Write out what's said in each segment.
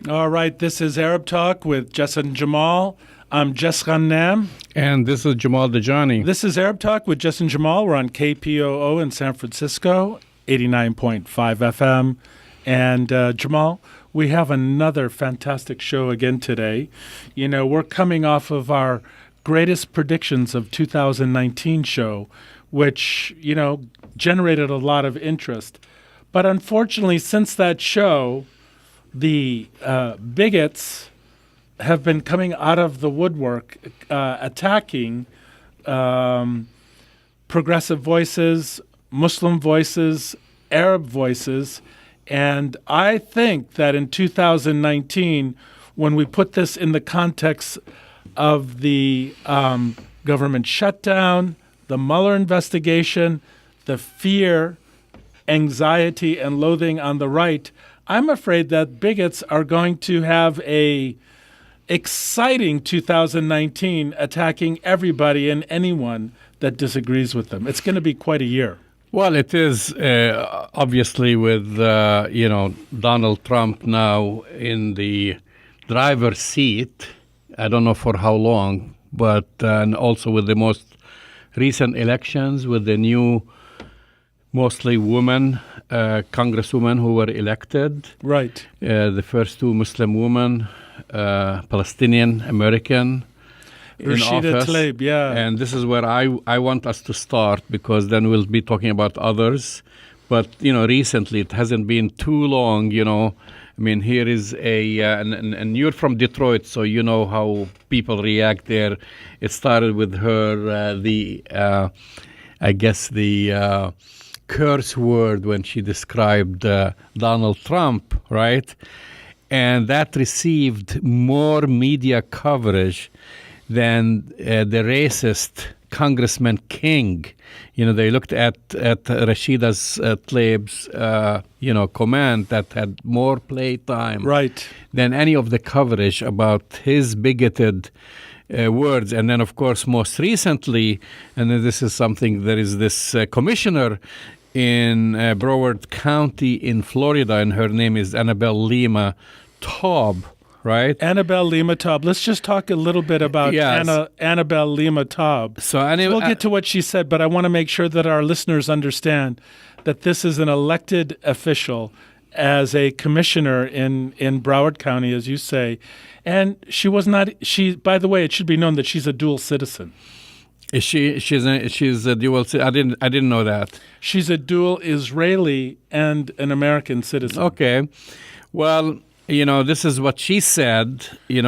All right, this is Arab Talk with Jess and Jamal. I'm Jess Ghannam. And this is Jamal Dajani. This is Arab Talk with Jess and Jamal. We're on KPOO in San Francisco, 89.5 FM. And Jamal, we have another fantastic show again today. You know, we're coming off of our greatest predictions of 2019 show, which, you know, generated a lot of interest. But unfortunately, since that show, the bigots have been coming out of the woodwork, attacking progressive voices, Muslim voices, Arab voices. And I think that in 2019, when we put this in the context of the government shutdown, the Mueller investigation, the fear, anxiety, and loathing on the right, I'm afraid that bigots are going to have a exciting 2019 attacking everybody and anyone that disagrees with them. It's going to be quite a year. Well, it is obviously with, Donald Trump now in the driver's seat. I don't know for how long, but and also with the most recent elections with the new mostly women congresswomen who were elected. Right. The first two Muslim women, Palestinian American Rashida Tlaib, yeah. And this is where I want us to start, because then we'll be talking about others. But, recently it hasn't been too long, I mean, here is and you're from Detroit, so you know how people react there. It started with her, the curse word when she described Donald Trump, right? And that received more media coverage than the racist Congressman King. They looked at Rashida's Tlaib's, comment that had more playtime than any of the coverage about his bigoted words. And then, of course, most recently, and then this is something, there is this commissioner in Broward County in Florida, and her name is Annabelle Lima Taub, right? Annabelle Lima Taub. Let's just talk a little bit about Annabelle Lima Taub. So we'll get to what she said, but I want to make sure that our listeners understand that this is an elected official as a commissioner in Broward County, as you say. And she was not, by the way, it should be known that she's a dual citizen. Is she's a dual citizen? I didn't know that. She's a dual Israeli and an American citizen. Okay. Well, this is what she said.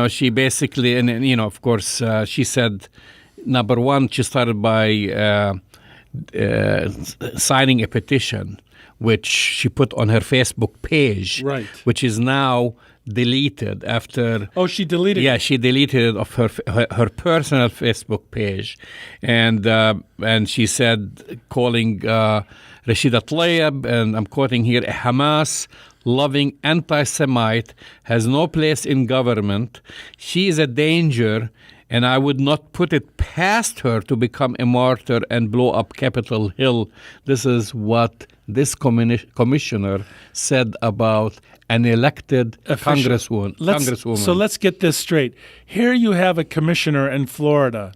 She basically, and of course, she said, number one, she started by signing a petition, which she put on her Facebook page, right, which is now deleted after. Oh, she deleted it? Yeah, she deleted it off her personal Facebook page, and she said, calling Rashida Tlaib, and I'm quoting here, a Hamas-loving anti-Semite has no place in government. She is a danger, and I would not put it past her to become a martyr and blow up Capitol Hill. This is what this commissioner said about an elected congresswoman. So let's get this straight. Here you have a commissioner in Florida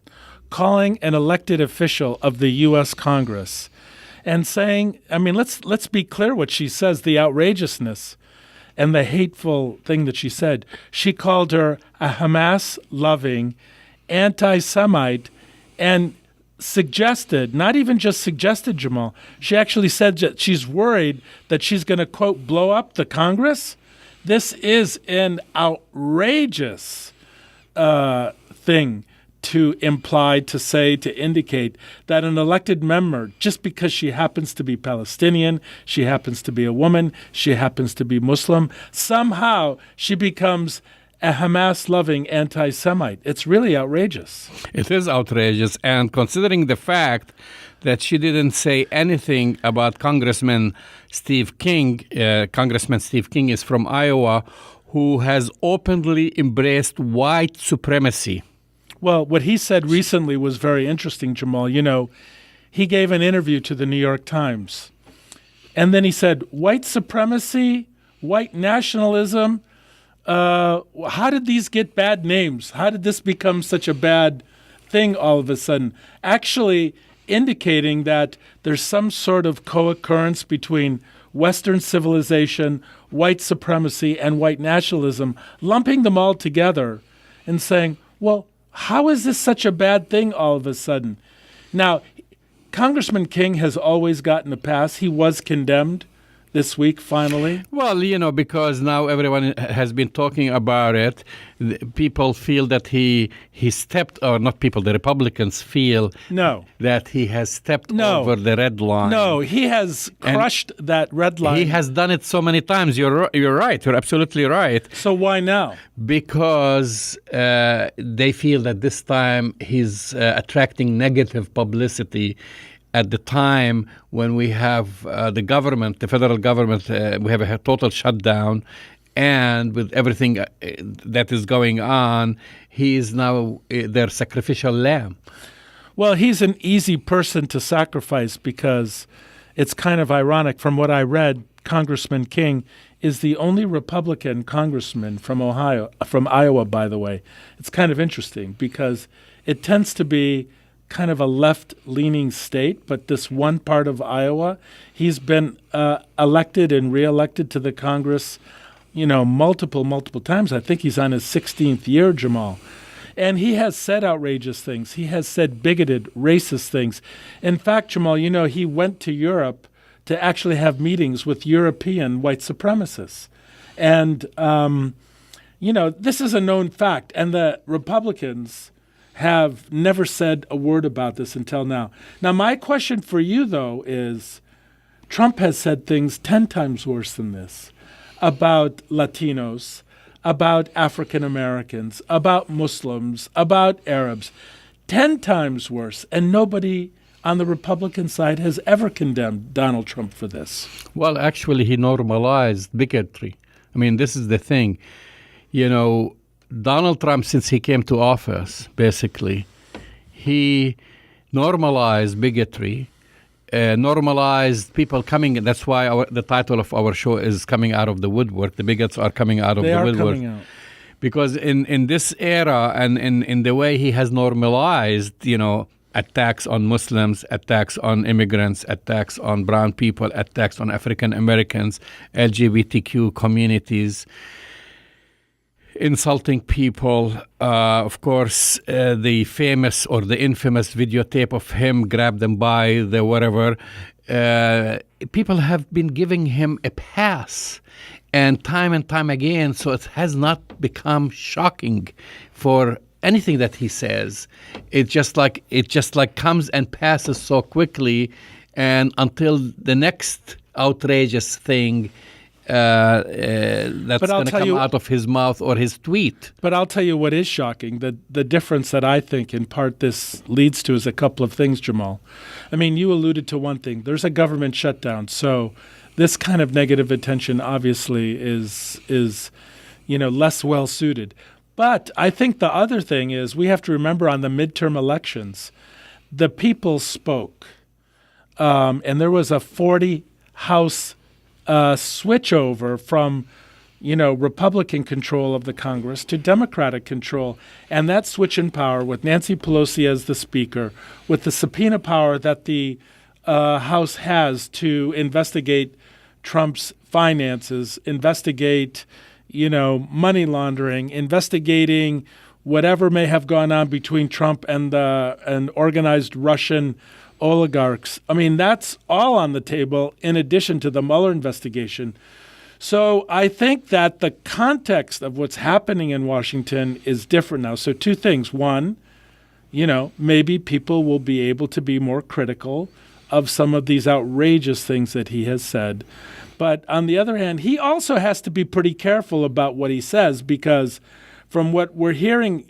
calling an elected official of the U.S. Congress and saying, I mean, let's be clear what she says, the outrageousness and the hateful thing that she said. She called her a Hamas-loving anti-Semite and suggested, not even just suggested, Jamal, she actually said that she's worried that she's going to, quote, blow up the Congress. This is an outrageous thing to imply, to say, to indicate that an elected member, just because she happens to be Palestinian, she happens to be a woman, she happens to be Muslim, somehow she becomes a Hamas-loving anti-Semite. It's really outrageous. It is outrageous, and considering the fact that she didn't say anything about Congressman Steve King. Congressman Steve King is from Iowa, who has openly embraced white supremacy. Well, what he said recently was very interesting, Jamal. He gave an interview to the New York Times, and then he said, white supremacy, white nationalism, how did these get bad names? How did this become such a bad thing all of a sudden? Actually indicating that there's some sort of co-occurrence between Western civilization, white supremacy, and white nationalism, lumping them all together and saying, well, how is this such a bad thing all of a sudden? Now, Congressman King has always gotten a pass. He was condemned this week, finally. Well, because now everyone has been talking about it. People feel that he stepped, or not people, the Republicans feel that he has stepped over the red line. No, he has crushed that red line. He has done it so many times. You're right. You're absolutely right. So why now? Because they feel that this time he's attracting negative publicity at the time when we have the government, the federal government, we have a total shutdown, and with everything that is going on, he is now their sacrificial lamb. Well, he's an easy person to sacrifice because it's kind of ironic. From what I read, Congressman King is the only Republican congressman from Iowa, by the way. It's kind of interesting because it tends to be kind of a left-leaning state, but this one part of Iowa, he's been elected and reelected to the Congress, multiple times. I think he's on his 16th year, Jamal. And he has said outrageous things. He has said bigoted, racist things. In fact, Jamal, he went to Europe to actually have meetings with European white supremacists. And, this is a known fact. And the Republicans have never said a word about this until now. Now, my question for you, though, is Trump has said things 10 times worse than this about Latinos, about African Americans, about Muslims, about Arabs. 10 times worse, and nobody on the Republican side has ever condemned Donald Trump for this. Well, actually, he normalized bigotry. I mean, this is the thing. Donald Trump, since he came to office, basically, he normalized bigotry, normalized people coming. That's why the title of our show is Coming Out of the Woodwork. The bigots are coming out of the woodwork. They are coming out. Because in this era and in the way he has normalized, attacks on Muslims, attacks on immigrants, attacks on brown people, attacks on African Americans, LGBTQ communities, insulting people. Of course, the famous or the infamous videotape of him grab them by the whatever. People have been giving him a pass, and time again. So it has not become shocking for anything that he says. It just like comes and passes so quickly, and until the next outrageous thing that's going to come out of his mouth or his tweet. But I'll tell you what is shocking. The difference that I think in part this leads to is a couple of things, Jamal. I mean, you alluded to one thing. There's a government shutdown. So this kind of negative attention obviously is less well suited. But I think the other thing is we have to remember on the midterm elections, the people spoke. And there was a 40 House switchover from, Republican control of the Congress to Democratic control. And that switch in power with Nancy Pelosi as the speaker, with the subpoena power that the House has to investigate Trump's finances, investigate, money laundering, investigating whatever may have gone on between Trump and organized Russian oligarchs. I mean, that's all on the table in addition to the Mueller investigation. So I think that the context of what's happening in Washington is different now. So two things. One, maybe people will be able to be more critical of some of these outrageous things that he has said. But on the other hand, he also has to be pretty careful about what he says because from what we're hearing,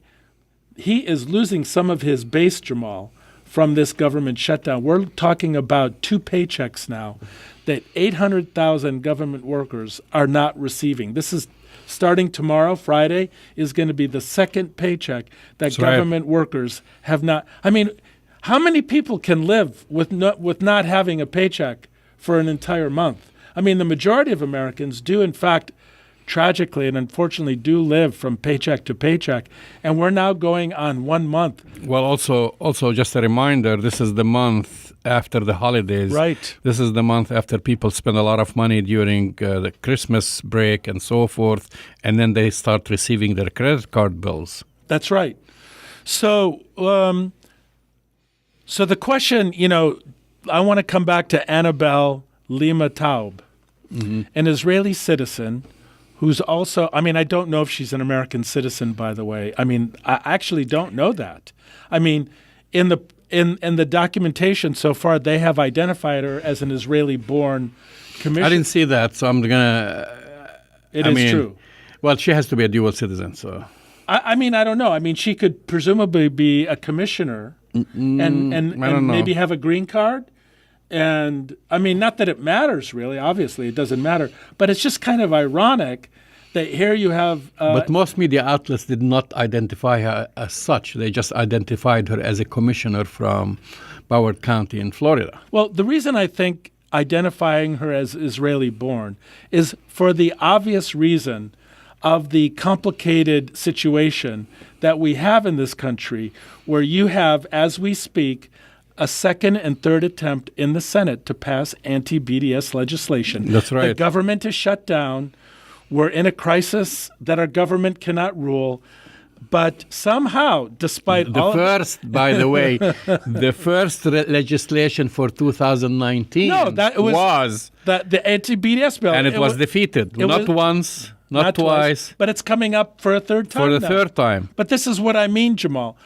he is losing some of his base, Jamal, from this government shutdown. We're talking about 2 paychecks now that 800,000 government workers are not receiving. This is starting tomorrow, Friday, is going to be the second paycheck that government workers have not. I mean, how many people can live with not having a paycheck for an entire month? I mean, the majority of Americans do, in fact, tragically and unfortunately do live from paycheck to paycheck. And we're now going on 1 month. Well, also just a reminder, this is the month after the holidays. Right. This is the month after people spend a lot of money during the Christmas break and so forth, and then they start receiving their credit card bills. That's right. So, so the question, I want to come back to Annabelle Lima Taub, an Israeli citizen who's also, I don't know if she's an American citizen, by the way. I actually don't know that. In the documentation so far, they have identified her as an Israeli-born commissioner. I didn't see that, so I'm gonna. It is true. Well, she has to be a dual citizen, so. I don't know. She could presumably be a commissioner and maybe have a green card. And not that it matters, really. Obviously, it doesn't matter. But it's just kind of ironic that here you have. But most media outlets did not identify her as such. They just identified her as a commissioner from Broward County in Florida. Well, the reason I think identifying her as Israeli-born is for the obvious reason of the complicated situation that we have in this country, where you have, as we speak, a second and third attempt in the Senate to pass anti-BDS legislation. That's right. The government is shut down. We're in a crisis that our government cannot rule. But somehow, despite the first legislation for 2019 was the anti-BDS bill. And it was defeated. Not once, not twice. But it's coming up for a third time For the now. third time. But this is what I mean, Jamal.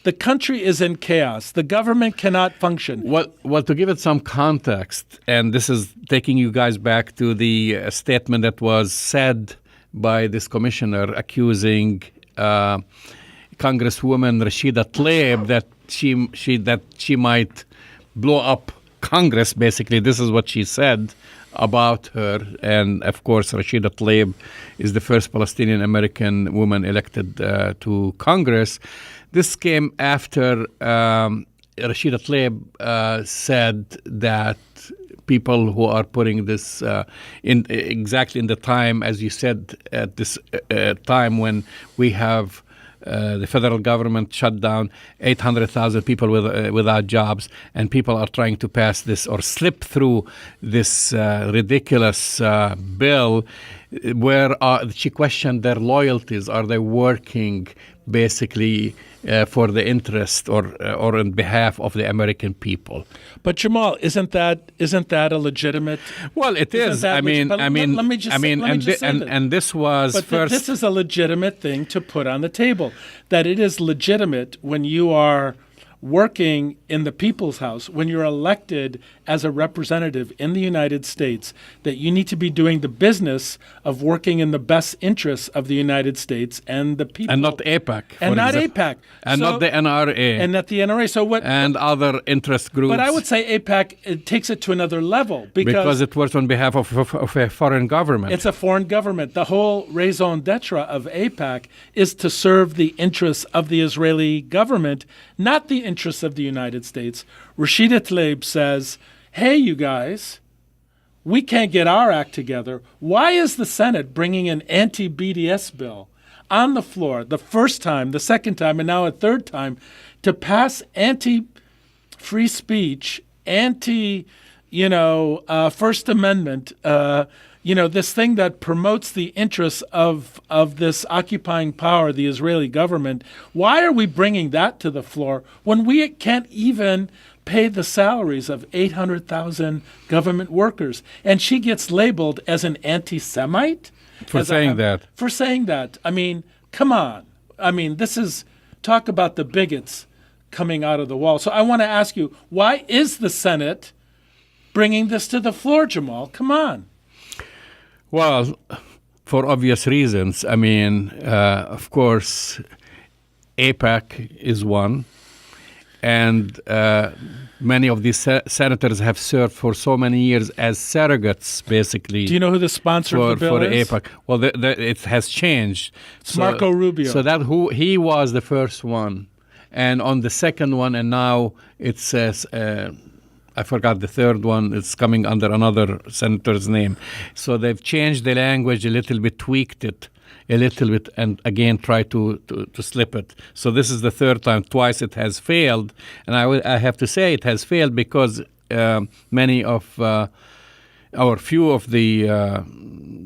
The country is in chaos. The government cannot function. Well, to give it some context, and this is taking you guys back to the statement that was said by this commissioner accusing Congresswoman Rashida Tlaib that she might blow up Congress. Basically, this is what she said about her. And of course, Rashida Tlaib is the first Palestinian American woman elected to Congress. This came after Rashida Tlaib said that people who are putting this in exactly in the time, as you said, at this time when we have the federal government shut down 800,000 people without jobs, and people are trying to pass this or slip through this ridiculous bill where she questioned their loyalties. Are they working basically for the interest or on behalf of the American people? But Jamal, isn't that a legitimate? Well, it is. Let me just say and this was but first. This is a legitimate thing to put on the table. That it is legitimate when you are working in the people's house, when you're elected as a representative in the United States, that you need to be doing the business of working in the best interests of the United States and the people. And not AIPAC. And not AIPAC. And not the NRA. And not the NRA. So what? And other interest groups. But I would say AIPAC, it takes it to another level. Because it works on behalf of a foreign government. It's a foreign government. The whole raison d'etre of AIPAC is to serve the interests of the Israeli government, not the interests of the United States. Rashida Tlaib says, hey, you guys, we can't get our act together. Why is the Senate bringing an anti-BDS bill on the floor the first time, the second time, and now a third time to pass anti-free speech, First Amendment, this thing that promotes the interests of this occupying power, the Israeli government? Why are we bringing that to the floor when we can't even pay the salaries of 800,000 government workers? And she gets labeled as an anti-Semite? For saying that. For saying that. Come on. This is, talk about the bigots coming out of the wall. So I want to ask you, why is the Senate bringing this to the floor, Jamal? Come on. Well, for obvious reasons. Of course, AIPAC is one. And many of these senators have served for so many years as surrogates, basically. Do you know who the sponsor of the bill is? For AIPAC. Well, it has changed. It's Marco Rubio. So he was the first one. And on the second one, and now it says I forgot the third one. It's coming under another senator's name. So they've changed the language a little bit, tweaked it a little bit, and again try to slip it. So this is the third time. Twice it has failed, and I have to say it has failed because many of or few of the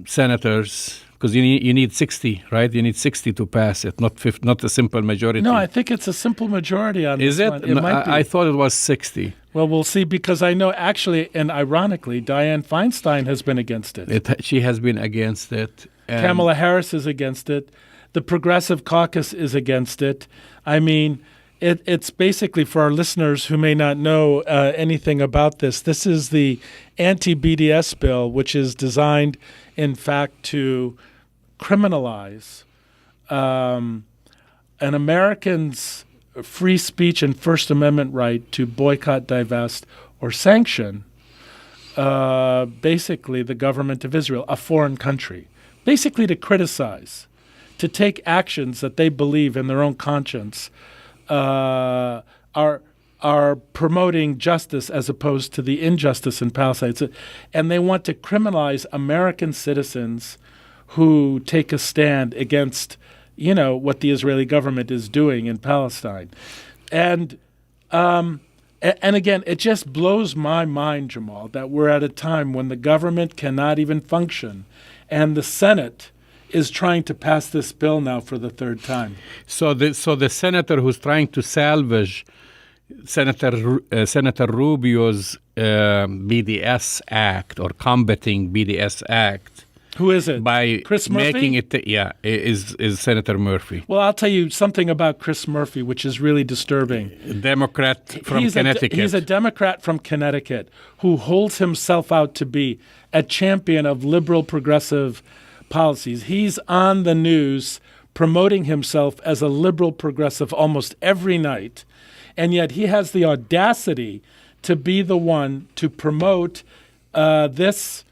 senators, because you need 60, right? You need 60 to pass it, not a simple majority. No, I think it's a simple majority on Is this it? one. It might be. I thought it was 60. Well, we'll see, because I know actually, and ironically, Dianne Feinstein has been against it. She has been against it. And Kamala Harris is against it. The Progressive Caucus is against it. I mean, it's basically, for our listeners who may not know anything about this, this is the anti-BDS bill, which is designed, in fact, to criminalize an American's free speech and First Amendment right to boycott, divest, or sanction basically the government of Israel, a foreign country. Basically to criticize, to take actions that they believe in their own conscience are promoting justice as opposed to the injustice in Palestine. And they want to criminalize American citizens who take a stand against, what the Israeli government is doing in Palestine. And again, it just blows my mind, Jamal, that we're at a time when the government cannot even function, and the Senate is trying to pass this bill now for the third time. So the senator who's trying to salvage Senator Rubio's BDS Act, or combating BDS Act. Who is it? By Chris Murphy? making it, is Senator Murphy. Well, I'll tell you something about Chris Murphy, which is really disturbing. Democrat from Connecticut. He's a Democrat from Connecticut who holds himself out to be a champion of liberal progressive policies. He's on the news promoting himself as a liberal progressive almost every night, and yet he has the audacity to be the one to promote this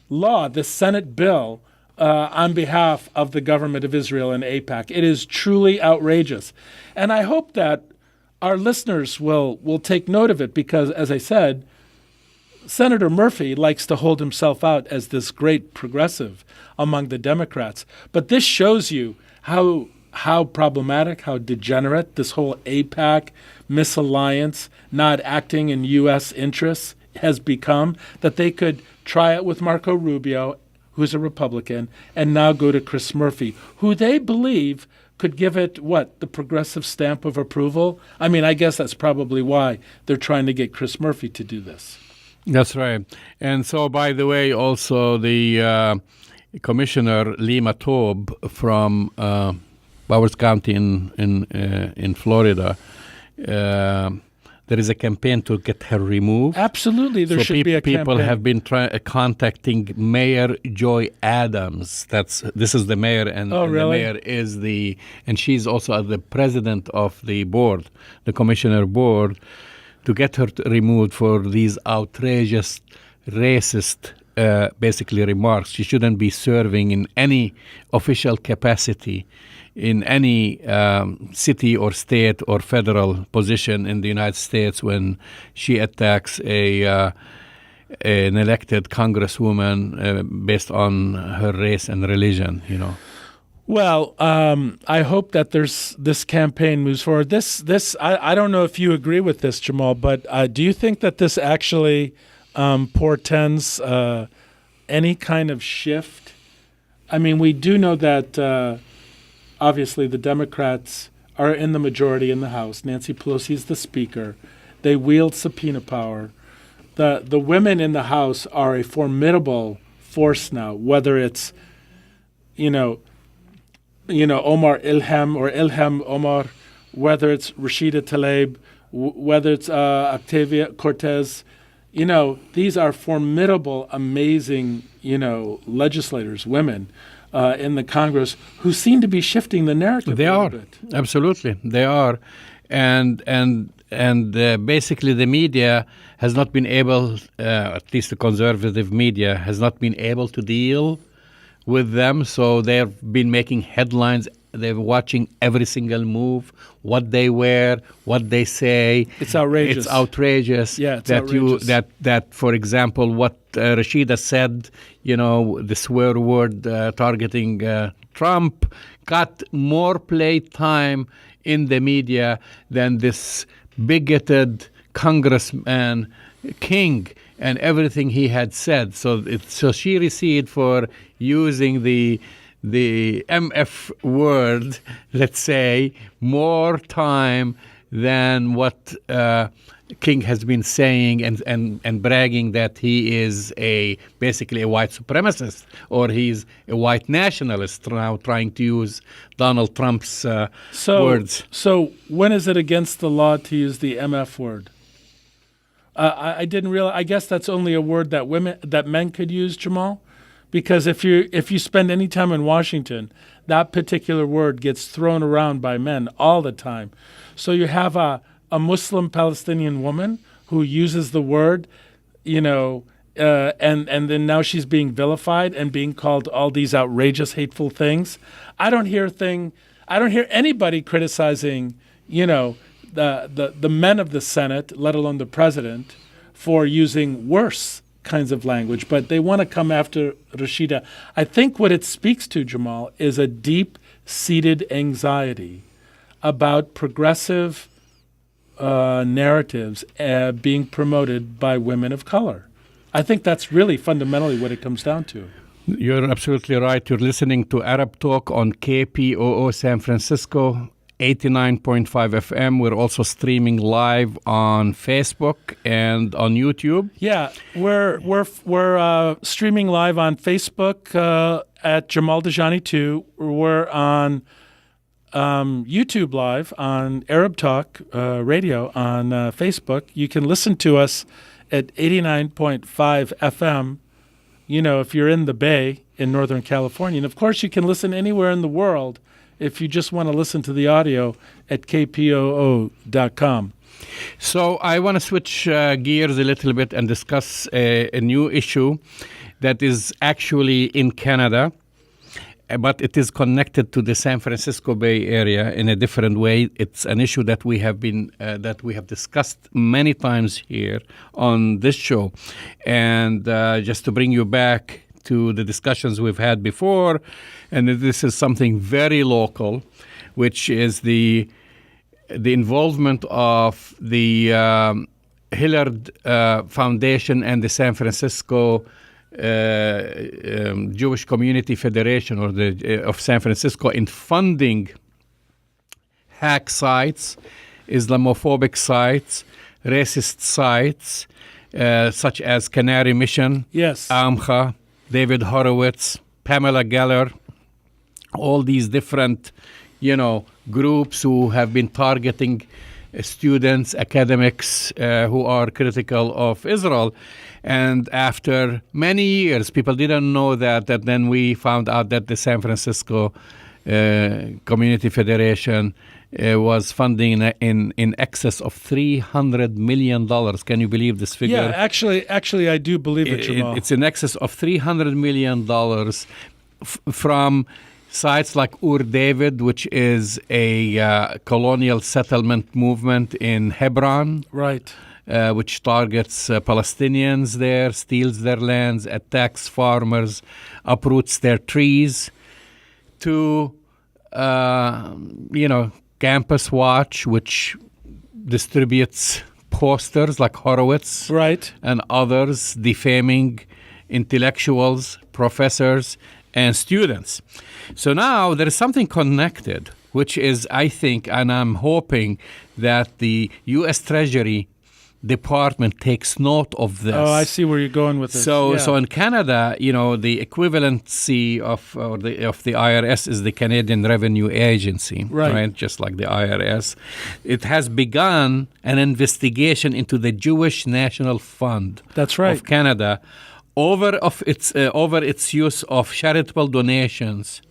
law, this Senate bill, on behalf of the government of Israel and AIPAC. It is truly outrageous. And I hope that our listeners will take note of it because, as I said, Senator Murphy likes to hold himself out as this great progressive among the Democrats. But this shows you how problematic, how degenerate this whole AIPAC misalliance, not acting in U.S. interests, has become, that they could try it with Marco Rubio, who's a Republican, and now go to Chris Murphy, who they believe could give it, the progressive stamp of approval? I mean, I guess that's probably why they're trying to get Chris Murphy to do this. That's right. And so, by the way, also the Commissioner Lima Taub from Bowers County in Florida, there is a campaign to get her removed. Absolutely, there should be a campaign. People have been contacting Mayor Joy Adams. This is the mayor, and, oh, and really? the mayor and she's also the president of the board, the commissioner board, to get her removed for these outrageous, racist, basically remarks. She shouldn't be serving in any official capacity in any city or state or federal position in the United States when she attacks an elected congresswoman based on her race and religion, Well, I hope that this campaign moves forward. I don't know if you agree with this, Jamal, but do you think that this actually portends any kind of shift? I mean, we do know that obviously the Democrats are in the majority in the House. Nancy Pelosi is the Speaker. They wield subpoena power. The women in the House are a formidable force now, whether it's, Omar Ilham or Ilham Omar, whether it's Rashida Tlaib, whether it's Octavia Cortez. These are formidable, amazing, legislators, women in the Congress who seem to be shifting the narrative a little bit. Absolutely, they are. And basically the media has not been able, at least the conservative media, has not been able to deal with them. So they've been making headlines They're watching every single move, what they wear, what they say. It's outrageous. It's outrageous. Yeah, it's that outrageous. that for example, what Rashida said, the swear word targeting Trump got more play time in the media than this bigoted Congressman King and everything he had said. So she received for using the MF word, let's say, more time than what King has been saying and bragging that he is basically a white supremacist, or he's a white nationalist, now trying to use Donald Trump's words. So when is it against the law to use the MF word? I didn't realize. I guess that's only a word that men could use, Jamal, because if you spend any time in Washington, that particular word gets thrown around by men all the time. So you have a Muslim Palestinian woman who uses the word, and then now she's being vilified and being called all these outrageous, hateful things. I don't hear anybody criticizing, the men of the Senate, let alone the president, for using worse kinds of language, but they want to come after Rashida. I think what it speaks to, Jamal, is a deep-seated anxiety about progressive narratives being promoted by women of color. I think that's really fundamentally what it comes down to. You're absolutely right. You're listening to Arab Talk on KPOO San Francisco, 89.5 FM. We're also streaming live on Facebook and on YouTube. Yeah, we're streaming live on Facebook at Jamal Dajani 2. We're on YouTube Live on Arab Talk Radio on Facebook. You can listen to us at 89.5 FM, if you're in the Bay in Northern California. And, of course, you can listen anywhere in the world if you just want to listen to the audio at kpoo.com. So I want to switch gears a little bit and discuss a new issue that is actually in Canada, but it is connected to the San Francisco Bay Area in a different way. It's an issue that we have discussed many times here on this show. And just to bring you back to the discussions we've had before, and this is something very local, which is the involvement of the Hillard Foundation and the San Francisco Jewish Community Federation, or of San Francisco, in funding hack sites, Islamophobic sites, racist sites, such as Canary Mission, yes, Amcha, David Horowitz, Pamela Geller, all these different, groups who have been targeting students, academics who are critical of Israel. And after many years, people didn't know that then we found out that the San Francisco Community Federation was funding in excess of $300 million. Can you believe this figure? Yeah, actually, I do believe it, Jamal. It's in excess of $300 million from sites like Ur David, which is a colonial settlement movement in Hebron. Right. Which targets Palestinians there, steals their lands, attacks farmers, uproots their trees, to, Campus Watch, which distributes posters like Horowitz, right, and others defaming intellectuals, professors, and students. So now there is something connected, which is, I think, and I'm hoping that the U.S. Treasury Department takes note of this. Oh, I see where you're going with this. So in Canada, the equivalency of the IRS is the Canadian Revenue Agency, right? Just like the IRS. It has begun an investigation into the Jewish National Fund. That's right. Of Canada over its use of charitable donations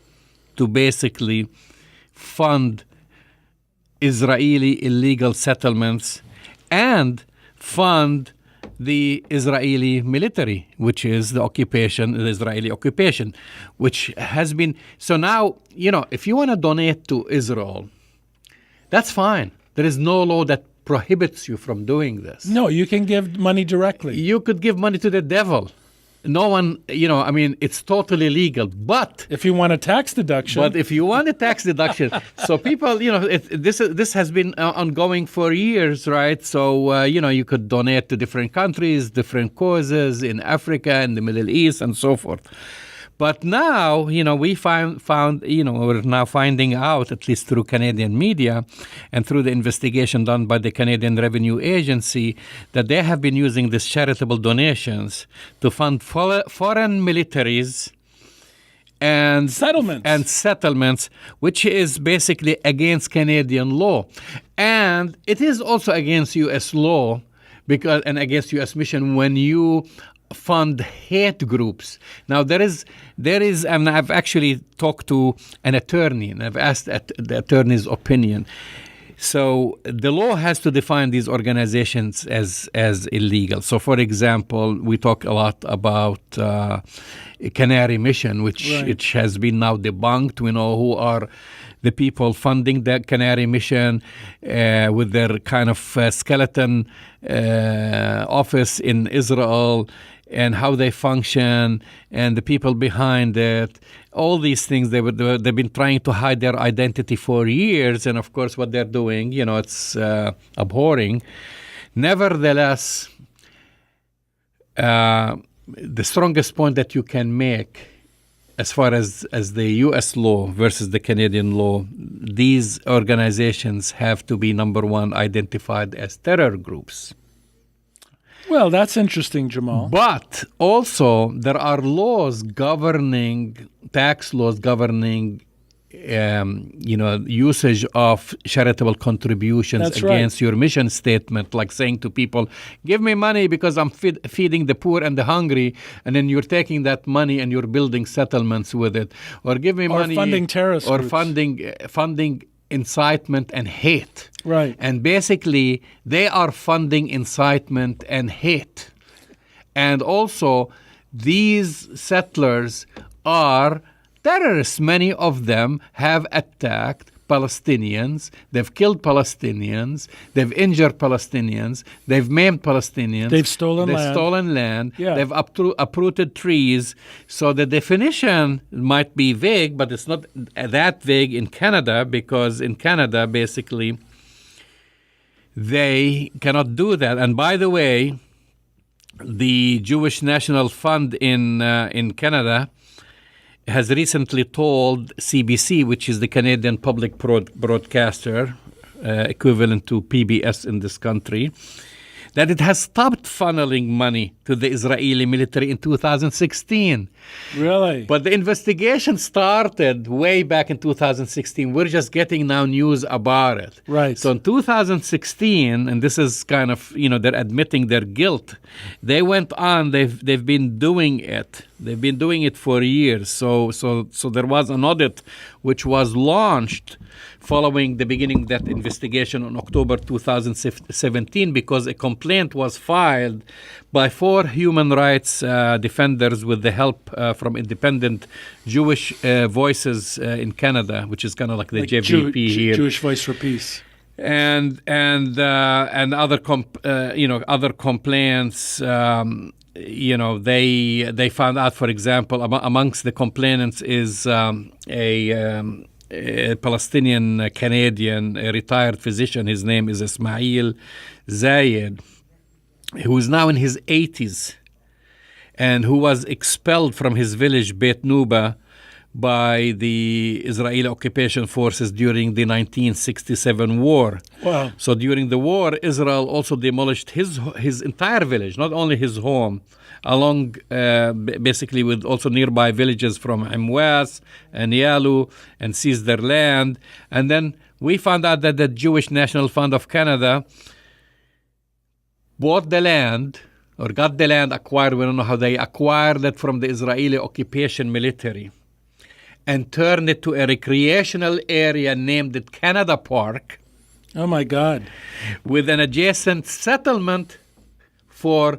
to basically fund Israeli illegal settlements and fund the Israeli military, which is the Israeli occupation, which has been. So now, if you want to donate to Israel, that's fine. There is no law that prohibits you from doing this. No, you can give money directly. You could give money to the devil. No one, it's totally legal. But if you want a tax deduction. But if you want a tax deduction, so people, this has been ongoing for years, right? So, you could donate to different countries, different causes in Africa, in the Middle East, and so forth. But now, we found, we're now finding out, at least through Canadian media and through the investigation done by the Canadian Revenue Agency, that they have been using these charitable donations to fund foreign militaries and settlements, which is basically against Canadian law. And it is also against U.S. law and against U.S. mission when you fund hate groups. Now there is, and I've actually talked to an attorney, and I've asked the attorney's opinion. So the law has to define these organizations as illegal. So, for example, we talk a lot about Canary Mission, which has been now debunked. We know who are the people funding the Canary Mission with their kind of skeleton office in Israel, and how they function, and the people behind it. All these things, they've been trying to hide their identity for years, and of course what they're doing, it's abhorring. Nevertheless, the strongest point that you can make as far as the U.S. law versus the Canadian law, these organizations have to be, number one, identified as terror groups. Well, that's interesting, Jamal. But also, there are tax laws governing, usage of charitable contributions against your mission statement, like saying to people, give me money because I'm feeding the poor and the hungry, and then you're taking that money and you're building settlements with it. Or give me money. Or funding terrorist Or groups. funding incitement and hate. Right. And basically, they are funding incitement and hate. And also, these settlers are terrorists. Many of them have attacked Palestinians. They've killed Palestinians. They've injured Palestinians. They've maimed Palestinians. They've stolen land. Yeah. They've uprooted trees. So the definition might be vague, but it's not that vague in Canada, because in Canada, basically, they cannot do that. And by the way, the Jewish National Fund in Canada has recently told CBC, which is the Canadian public broadcaster, equivalent to PBS in this country, that it has stopped funneling money to the Israeli military in 2016. Really? But the investigation started way back in 2016. We're just getting now news about it. Right. So in 2016, and this is kind of, they're admitting their guilt. They went on, they've been doing it. They've been doing it for years. So there was an audit which was launched following the beginning of that investigation on October 2017, because a complaint was filed by 4 human rights defenders with the help from independent Jewish voices in Canada, which is kind of like the JVP here. Jewish Voice for Peace. And other other complaints. They found out, for example, amongst the complainants is a Palestinian Canadian, a retired physician. His name is Ismail Zayed, who is now in his 80s, and who was expelled from his village Beit Nuba by the Israeli occupation forces during the 1967 war. Wow. So during the war, Israel also demolished his entire village, not only his home, along basically with also nearby villages from Imwas and Yalu, and seized their land. And then we found out that the Jewish National Fund of Canada bought the land, or got the land acquired, we don't know how they acquired it from the Israeli occupation military, and turned it to a recreational area named it Canada Park. Oh, my God. With an adjacent settlement for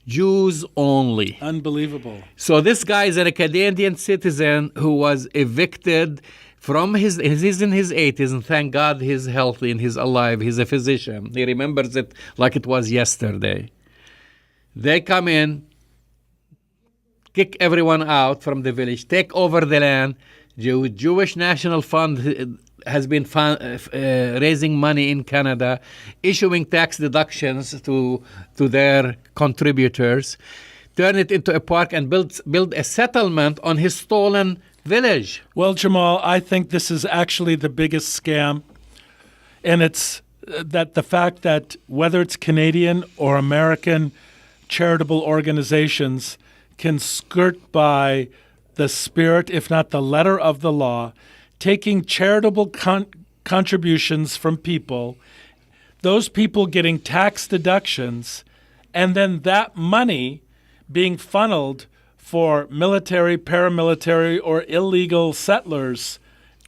Jews only. Unbelievable. So this guy is a Canadian citizen who was evicted from he's in his 80s, and thank God he's healthy and he's alive. He's a physician. He remembers it like it was yesterday. They come in, kick everyone out from the village, take over the land. Jewish National Fund has been raising money in Canada, issuing tax deductions to their contributors, turn it into a park and build a settlement on his stolen village. Well, Jamal, I think this is actually the biggest scam. And it's that the fact that whether it's Canadian or American charitable organizations can skirt by the spirit, if not the letter of the law, taking charitable contributions from people, those people getting tax deductions, and then that money being funneled for military, paramilitary, or illegal settlers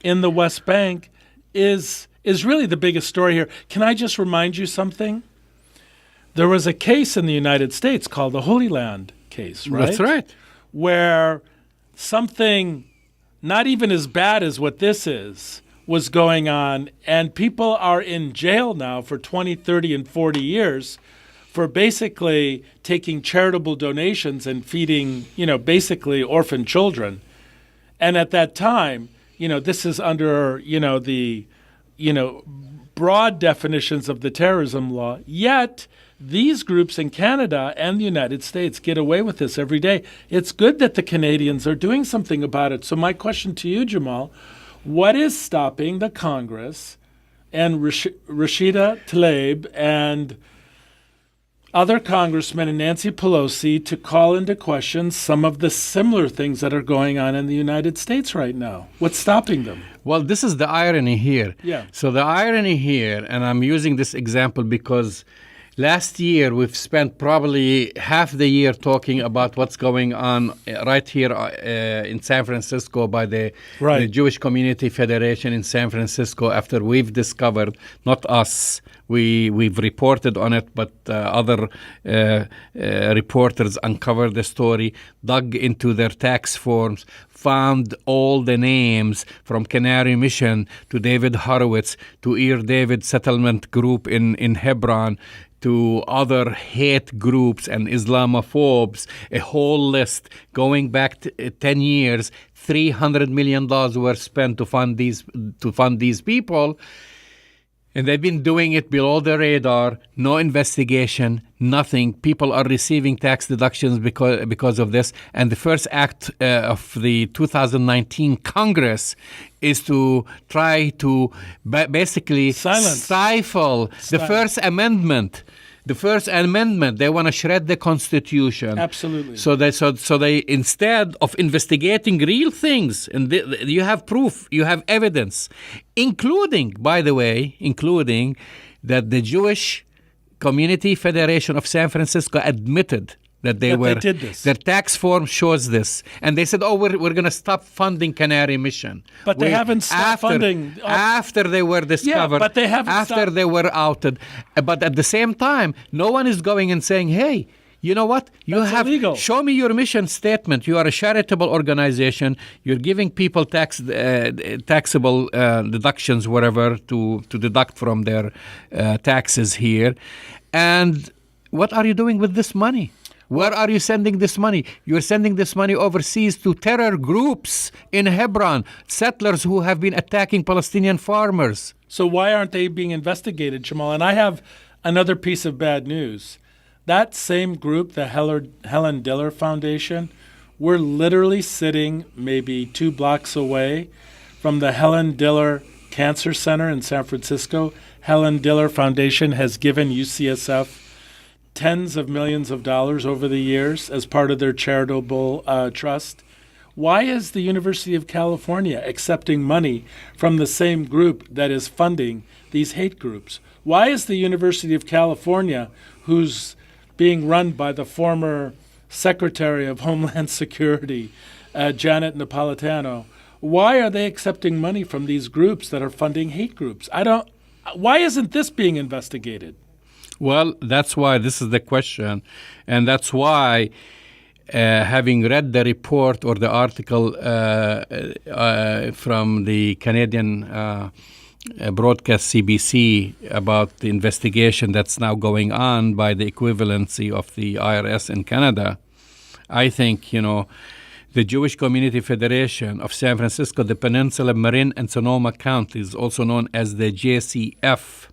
in the West Bank is really the biggest story here. Can I just remind you something? There was a case in the United States called the Holy Land case, right? That's right. Where something not even as bad as what this is was going on, and people are in jail now for 20, 30, and 40 years for basically taking charitable donations and feeding, basically orphan children. And at that time, this is under, the, broad definitions of the terrorism law. Yet these groups in Canada and the United States get away with this every day. It's good that the Canadians are doing something about it. So my question to you, Jamal, what is stopping the Congress and Rashida Tlaib and other congressmen and Nancy Pelosi to call into question some of the similar things that are going on in the United States right now? What's stopping them? Well, this is the irony here. Yeah. So the irony here, and I'm using this example because last year we've spent probably half the year talking about what's going on right here in San Francisco by the Jewish Community Federation in San Francisco after we've discovered, not us, we've reported on it, but other reporters uncovered the story, dug into their tax forms, found all the names from Canary Mission to David Horowitz to Ir David Settlement Group in Hebron to other hate groups and Islamophobes, a whole list going back 10 years. $300 million were spent to fund these people. And they've been doing it below the radar, no investigation, nothing. People are receiving tax deductions because of this. And the first act of the 2019 Congress is to try to basically stifle the First Amendment. The First Amendment, they want to shred the Constitution. Absolutely. So they instead of investigating real things, and you have proof, you have evidence, including, by the way, that the Jewish Community Federation of San Francisco admitted that they did this. Their tax form shows this. And they said, we're going to stop funding Canary Mission. But they haven't stopped funding. After they were discovered. Yeah, but they haven't after they were outed. But at the same time, no one is going and saying, hey, you know what? Illegal. Show me your mission statement. You are a charitable organization. You're giving people taxable deductions, whatever, to deduct from their taxes here. And what are you doing with this money? Where are you sending this money? You're sending this money overseas to terror groups in Hebron, settlers who have been attacking Palestinian farmers. So why aren't they being investigated, Jamal? And I have another piece of bad news. That same group, the Helen Diller Foundation, we're literally sitting maybe 2 blocks away from the Helen Diller Cancer Center in San Francisco. Helen Diller Foundation has given UCSF tens of millions of dollars over the years as part of their charitable trust. Why is the University of California accepting money from the same group that is funding these hate groups? Why is the University of California, who's being run by the former Secretary of Homeland Security, Janet Napolitano, why are they accepting money from these groups that are funding hate groups? Why isn't this being investigated? Well, that's why this is the question. And that's why, having read the report or the article from the Canadian broadcast CBC about the investigation that's now going on by the equivalency of the IRS in Canada, I think, the Jewish Community Federation of San Francisco, the Peninsula, Marin, and Sonoma counties, also known as the JCF,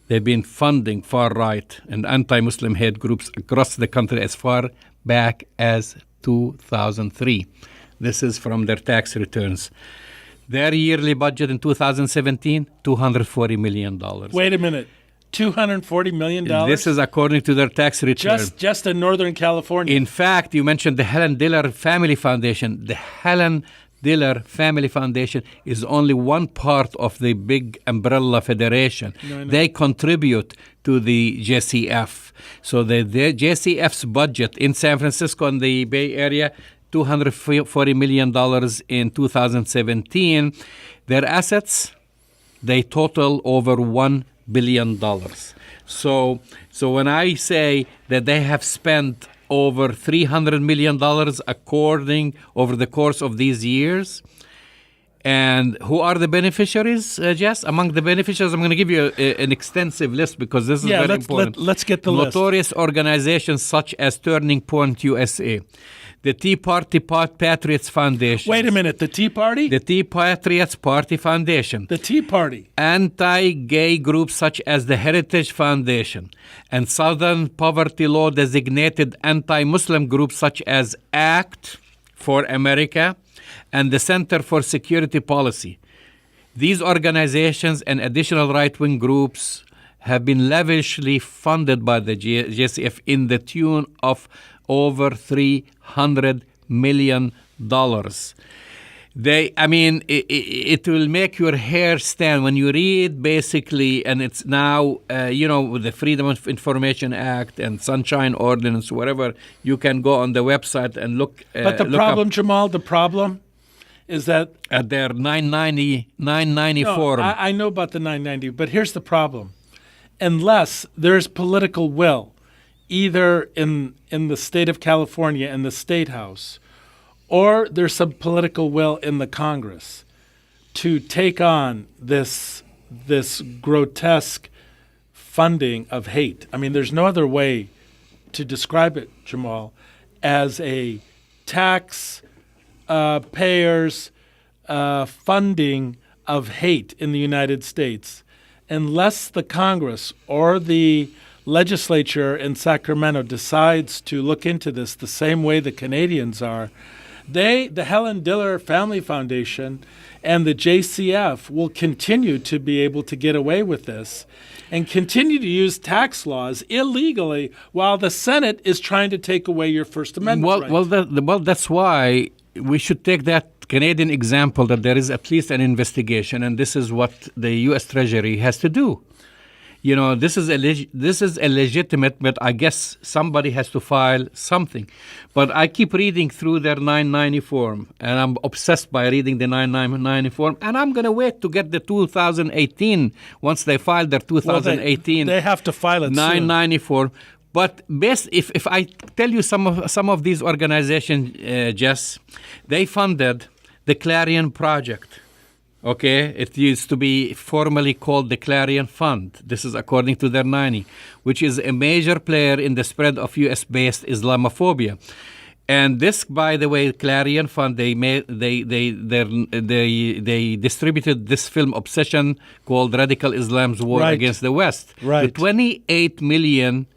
they've been funding far-right and anti-Muslim hate groups across the country as far back as 2003. This is from their tax returns. Their yearly budget in 2017, $240 million. Wait a minute. $240 million? This is according to their tax return. Just in Northern California. In fact, you mentioned the Helen Diller Family Foundation. The Helen Diller Family Foundation is only one part of the big umbrella federation. No, they contribute to the JCF. So the JCF's budget in San Francisco and the Bay Area, $240 million in 2017. Their assets, they total over $1 billion. So when I say that they have spent over $300 million over the course of these years, and who are the beneficiaries, Jess? Among the beneficiaries, I'm going to give you an extensive list because this is very important. Let's get the list. Notorious organizations such as Turning Point USA, the Tea Party Patriots Foundation. Wait a minute, the Tea Party? The Tea Patriots Party Foundation. The Tea Party. Anti-gay groups such as the Heritage Foundation and Southern Poverty Law designated anti-Muslim groups such as ACT for America and the Center for Security Policy. These organizations and additional right-wing groups have been lavishly funded by the JCF in the tune of over $300 million. It will make your hair stand when you read basically, and it's now, with the Freedom of Information Act and Sunshine Ordinance, whatever, you can go on the website and look. But the problem, Jamal, the problem is that at their 990 forum. I know about the 990, but here's the problem. Unless there's political will, either in the state of California in the State House, or there's some political will in the Congress to take on this grotesque funding of hate. I mean, there's no other way to describe it, Jamal, as a tax payers funding of hate in the United States, unless the Congress or the legislature in Sacramento decides to look into this the same way the Canadians are, the Helen Diller Family Foundation and the JCF will continue to be able to get away with this and continue to use tax laws illegally while the Senate is trying to take away your First Amendment rights. Well, that's why we should take that Canadian example that there is at least an investigation, and this is what the U.S. Treasury has to do. This is illegitimate, but I guess somebody has to file something. But I keep reading through their 990 form, and I'm obsessed by reading the 990 form, and I'm going to wait to get the 2018, once they file their 2018. They have to file it 990 form. But if I tell you some of these organizations, Jess, they funded the Clarion Project. Okay, it used to be formally called the Clarion Fund. This is according to their 90, which is a major player in the spread of U.S.-based Islamophobia. And this, by the way, Clarion Fund, they distributed this film Obsession called Radical Islam's War Against the West. Right. To 28 million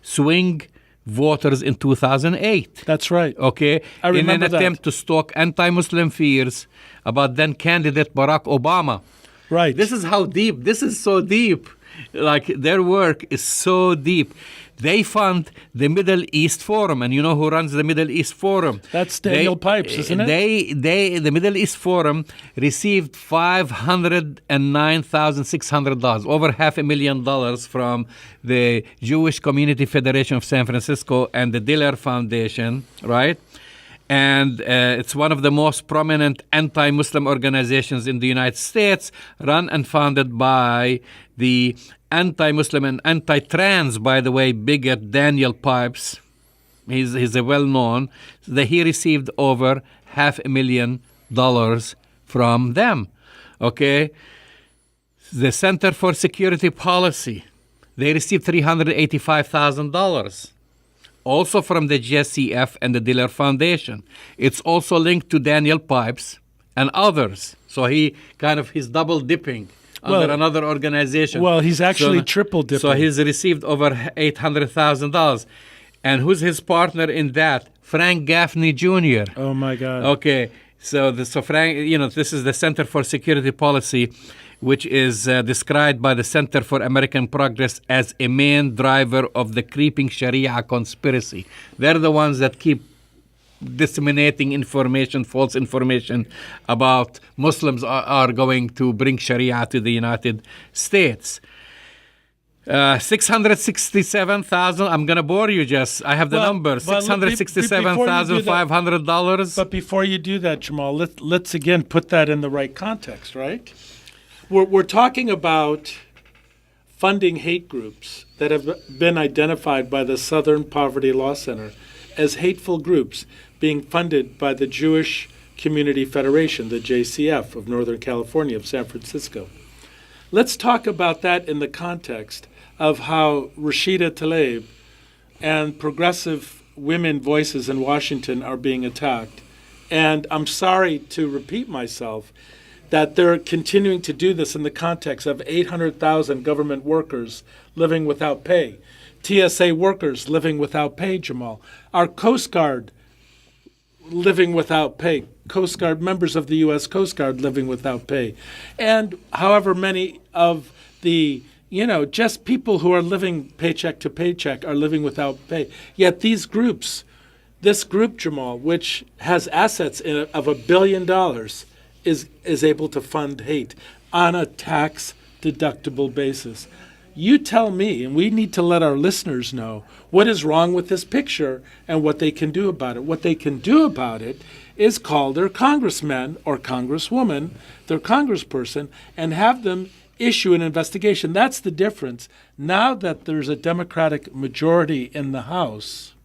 swing voters in 2008. That's right. Okay, I remember in an attempt to stoke anti-Muslim fears about then candidate Barack Obama. Right. This is how deep. This is so deep. Like, their work is so deep. They fund the Middle East Forum, and you know who runs the Middle East Forum? That's Daniel Pipes, isn't it? The Middle East Forum received $509,600, over $500,000 from the Jewish Community Federation of San Francisco and the Diller Foundation, right? And it's one of the most prominent anti-Muslim organizations in the United States, run and founded by the anti-Muslim and anti-trans, by the way, bigot Daniel Pipes. He's a well-known. He received over $500,000 from them. Okay? The Center for Security Policy, they received $385,000. Also from the JCF and the Diller Foundation. It's also linked to Daniel Pipes and others. So he's double dipping under another organization. Well, he's actually triple dipping. So he's received over $800,000. And who's his partner in that? Frank Gaffney Jr. Oh my God. Okay. So Frank, this is the Center for Security Policy, which is described by the Center for American Progress as a main driver of the creeping Sharia conspiracy. They're the ones that keep disseminating information, false information about Muslims are going to bring Sharia to the United States. 667,000. I'm going to bore you, Jess. I have the number. $667,500. But before you do that, Jamal, let's again put that in the right context, right? We're talking about funding hate groups that have been identified by the Southern Poverty Law Center as hateful groups being funded by the Jewish Community Federation, the JCF of Northern California, of San Francisco. Let's talk about that in the context of how Rashida Tlaib and progressive women voices in Washington are being attacked. And I'm sorry to repeat myself, that they're continuing to do this in the context of 800,000 government workers living without pay, TSA workers living without pay, Jamal, our Coast Guard living without pay, Coast Guard members of the U.S. Coast Guard living without pay, and however many of the just people who are living paycheck to paycheck are living without pay. Yet this group, Jamal, which has assets of $1 billion, is able to fund hate on a tax-deductible basis. You tell me, and we need to let our listeners know what is wrong with this picture and what they can do about it. What they can do about it is call their congressman or congresswoman, their congressperson, and have them issue an investigation. That's the difference. Now that there's a Democratic majority in the House,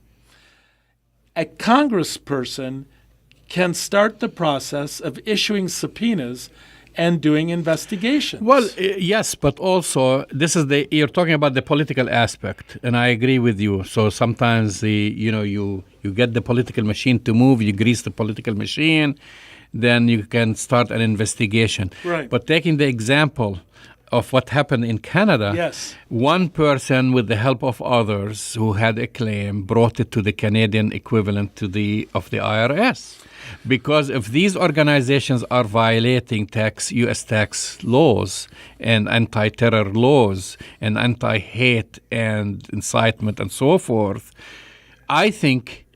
a congressperson can start the process of issuing subpoenas and doing investigations. Well, yes, but also you're talking about the political aspect, and I agree with you. So sometimes you get the political machine to move, you grease the political machine, then you can start an investigation. Right. But taking the example of what happened in Canada, yes, one person, with the help of others who had a claim, brought it to the Canadian equivalent of the IRS. Because if these organizations are violating U.S. tax laws and anti-terror laws and anti-hate and incitement and so forth, I think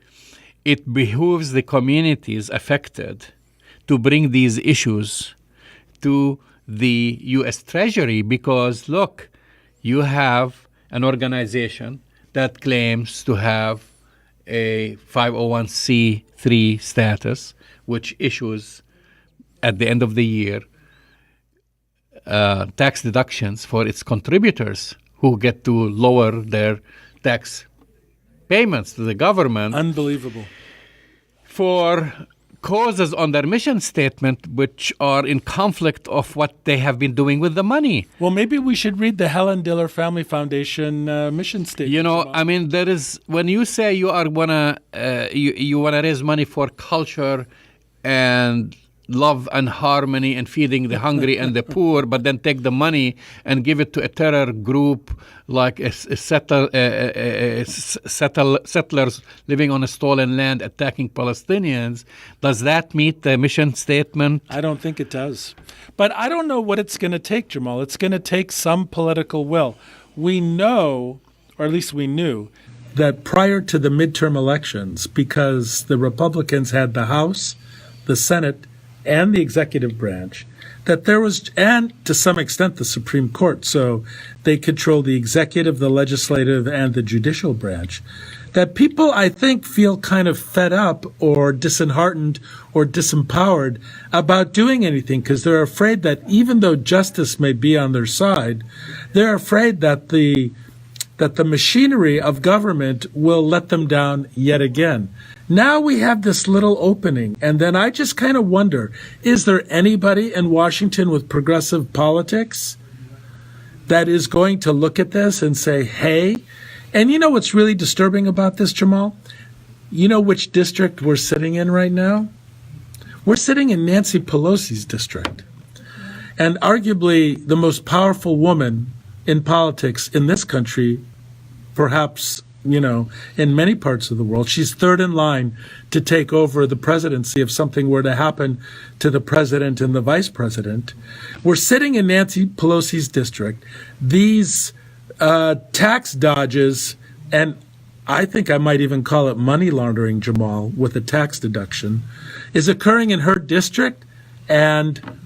it behooves the communities affected to bring these issues to the U.S. Treasury, because, look, you have an organization that claims to have a 501c3 status, which issues at the end of the year tax deductions for its contributors who get to lower their tax payments to the government. Unbelievable. For causes on their mission statement which are in conflict of what they have been doing with the money. Well, maybe we should read the Helen Diller Family Foundation mission statement. I mean, there is, when you say you wanna raise money for culture and love and harmony and feeding the hungry and the poor, but then take the money and give it to a terror group like settlers living on a stolen land attacking Palestinians, does that meet the mission statement? I don't think it does. But I don't know what it's going to take, Jamal. It's going to take some political will. We know, or at least we knew, that prior to the midterm elections, because the Republicans had the House, the Senate, and the executive branch, that there was, and to some extent the Supreme Court, so they control the executive, the legislative, and the judicial branch, that people, I think, feel kind of fed up or disheartened or disempowered about doing anything because they're afraid that even though justice may be on their side, they're afraid that the machinery of government will let them down yet again. Now we have this little opening, and then I just kind of wonder, is there anybody in Washington with progressive politics that is going to look at this and say, hey, and you know what's really disturbing about this, Jamal? You know which district we're sitting in right now? We're sitting in Nancy Pelosi's district. And arguably the most powerful woman in politics in this country, perhaps, you know, in many parts of the world. She's third in line to take over the presidency if something were to happen to the president and the vice president. We're sitting in Nancy Pelosi's district. These tax dodges, and I think I might even call it money laundering, Jamal, with a tax deduction, is occurring in her district. And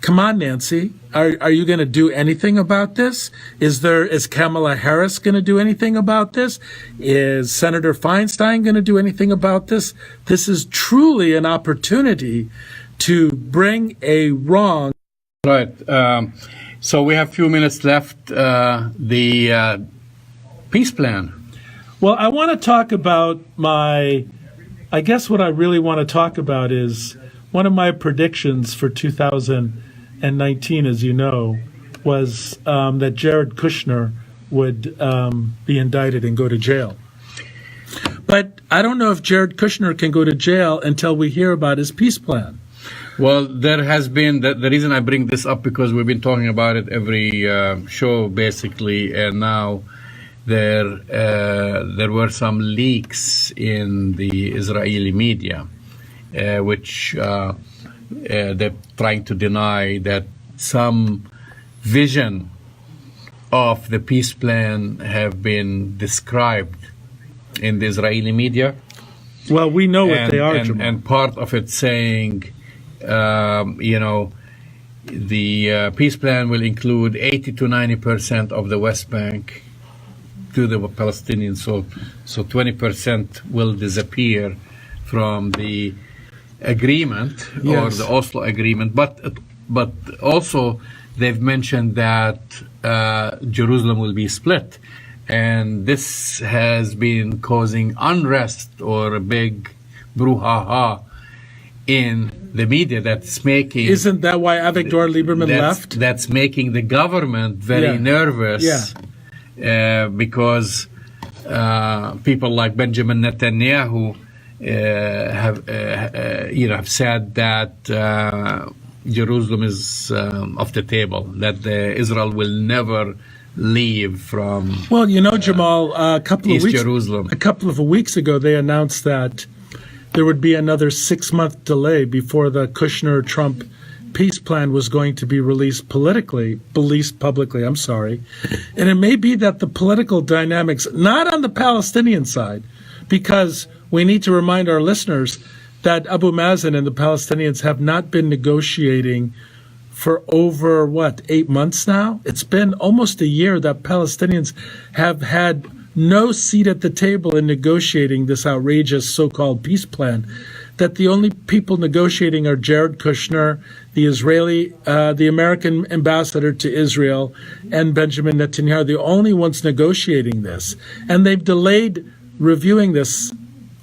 come on, Nancy, are you going to do anything about this? Is Kamala Harris going to do anything about this? Is Senator Feinstein going to do anything about this? This is truly an opportunity to bring a wrong. Right. So we have a few minutes left. The peace plan. Well, I want to talk about I guess what I really want to talk about is one of my predictions for 2019, as you know, was that Jared Kushner would be indicted and go to jail. But I don't know if Jared Kushner can go to jail until we hear about his peace plan. Well, there has been, the reason I bring this up because we've been talking about it every show, basically, and now there were some leaks in the Israeli media, which they're trying to deny that some vision of the peace plan have been described in the Israeli media. Well, we know what they are, Jamal. And part of it saying, the peace plan will include 80 to 90% of the West Bank to the Palestinians. So 20% will disappear from the agreement, yes, or the Oslo agreement. But also they've mentioned that Jerusalem will be split. And this has been causing unrest or a big brouhaha in the media that's making... Isn't that why Avigdor Lieberman left? That's making the government very nervous. Yeah. Because people like Benjamin Netanyahu have said that Jerusalem is off the table, that Israel will never leave from Well, you know, Jamal, a couple of weeks ago, they announced that there would be another 6-month delay before the Kushner-Trump peace plan was going to be released publicly, And it may be that the political dynamics, not on the Palestinian side, because we need to remind our listeners that Abu Mazen and the Palestinians have not been negotiating for over, 8 months now? It's been almost a year that Palestinians have had no seat at the table in negotiating this outrageous so-called peace plan, that the only people negotiating are Jared Kushner, the American ambassador to Israel, and Benjamin Netanyahu, the only ones negotiating this. And they've delayed reviewing this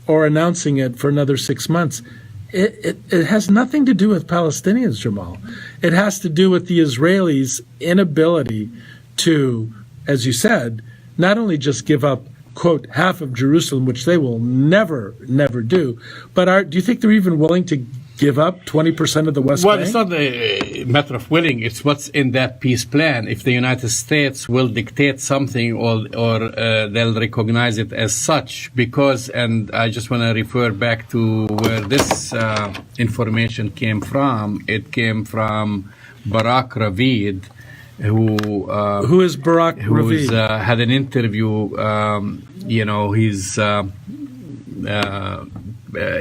or announcing it for another 6 months. It has nothing to do with Palestinians, Jamal. It has to do with the Israelis' inability to, as you said, not only just give up, quote, half of Jerusalem, which they will never do, but do you think they're even willing to give up 20% of the West Bank? Well, it's not a matter of willing. It's what's in that peace plan. If the United States will dictate something or they'll recognize it as such, because, and I just want to refer back to where this information came from. It came from Barak Ravid, who is Barak Ravid? Had an interview,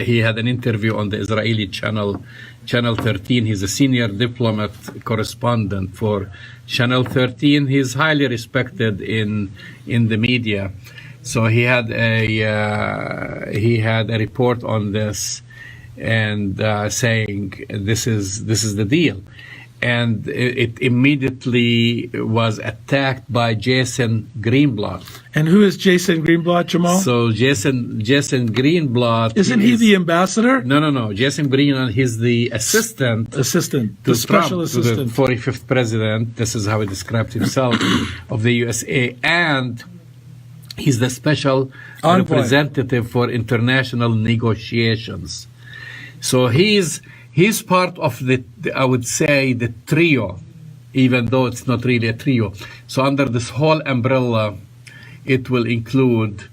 he had an interview on the Israeli channel 13. He's a senior diplomat correspondent for Channel 13. He's highly respected in the media. So he had a report on this, and saying this is the deal, and it immediately was attacked by Jason Greenblatt. And who is Jason Greenblatt, Jamal? So Jason Greenblatt, Isn't he the ambassador? No. Jason Greenblatt, he's the assistant, the to special Trump, assistant. to the 45th president. This is how he described himself of the USA, and he's the special Envoy. representative for international negotiations. So he's part of the I would say the trio, even though it's not really a trio. So under this whole umbrella, it will include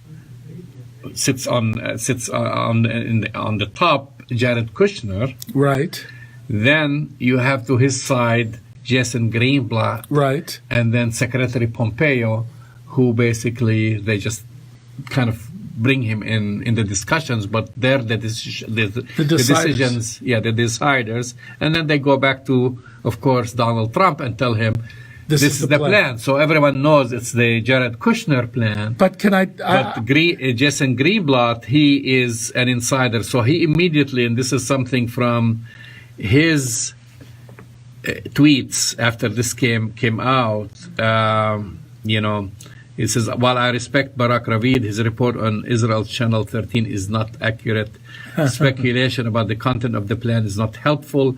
sits on the top Jared Kushner. Right. Then you have to his side Jason Greenblatt. Right. And then Secretary Pompeo, who basically they just kind of bring him in the discussions, but they're the decisions, the deciders. And then they go back to, of course, Donald Trump and tell him, this is the plan. So everyone knows it's the Jared Kushner plan. But can I... Jason Greenblatt, he is an insider. So he immediately, and this is something from his tweets after this came out, he says, while I respect Barak Ravid, his report on Israel's Channel 13 is not accurate. Speculation about the content of the plan is not helpful.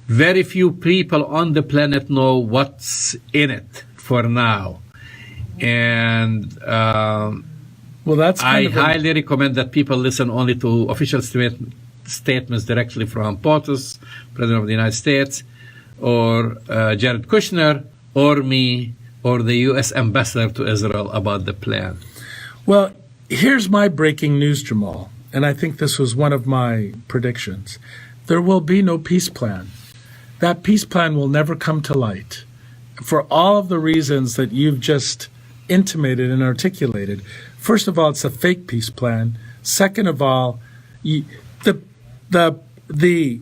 Very few people on the planet know what's in it for now. And that's I highly recommend that people listen only to official statements directly from POTUS, President of the United States, or Jared Kushner, or me, or the U.S. ambassador to Israel about the plan. Well, here's my breaking news, Jamal, and I think this was one of my predictions. There will be no peace plan. That peace plan will never come to light for all of the reasons that you've just intimated and articulated. First of all, it's a fake peace plan. Second of all, the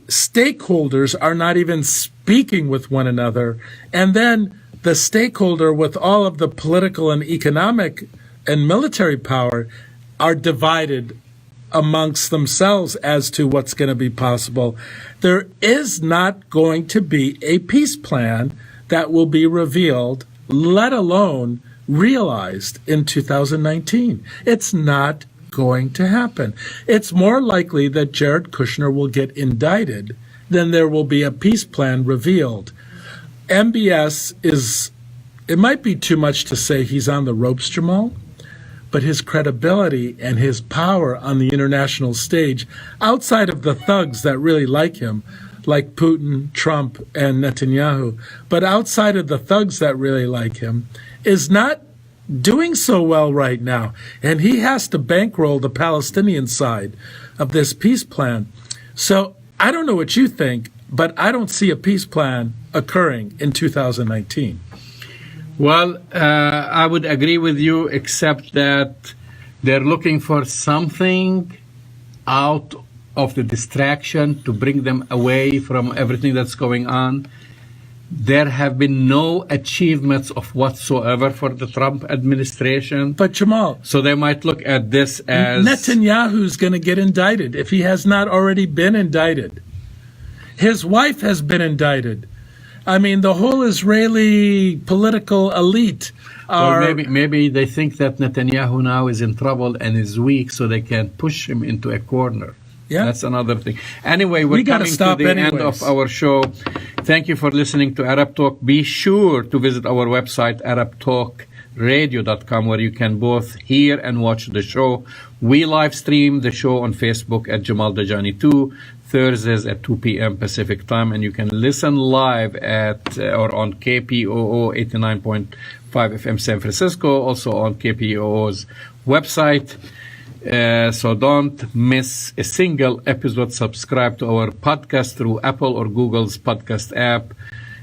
stakeholders are not even speaking with one another, and then the stakeholder with all of the political and economic and military power are divided amongst themselves as to what's going to be possible. There is not going to be a peace plan that will be revealed, let alone realized in 2019. It's not going to happen. It's more likely that Jared Kushner will get indicted than there will be a peace plan revealed. MBS it might be too much to say he's on the ropes, Jamal, but his credibility and his power on the international stage, outside of the thugs that really like him, like Putin, Trump, and Netanyahu, but outside of the thugs that really like him, is not doing so well right now. And he has to bankroll the Palestinian side of this peace plan. So I don't know what you think, but I don't see a peace plan occurring in 2019. Well, I would agree with you, except that they're looking for something out of the distraction to bring them away from everything that's going on. There have been no achievements of whatsoever for the Trump administration. But Jamal, so they might look at this as Netanyahu's going to get indicted if he has not already been indicted. His wife has been indicted. I mean, the whole Israeli political elite are... Well, maybe they think that Netanyahu now is in trouble and is weak, so they can push him into a corner. Yeah. That's another thing. Anyway, we're coming to the end of our show. Thank you for listening to Arab Talk. Be sure to visit our website, ArabTalkRadio.com, where you can both hear and watch the show. We live stream the show on Facebook at Jamal Dajani 2, Thursdays at 2 p.m. Pacific time, and you can listen live or on KPOO 89.5 FM San Francisco, also on KPOO's website. So don't miss a single episode. Subscribe to our podcast through Apple or Google's podcast app.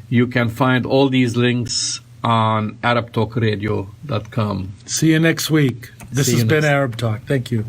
You can find all these links on ArabTalkRadio.com. See you next week. This has been Arab Talk. Thank you.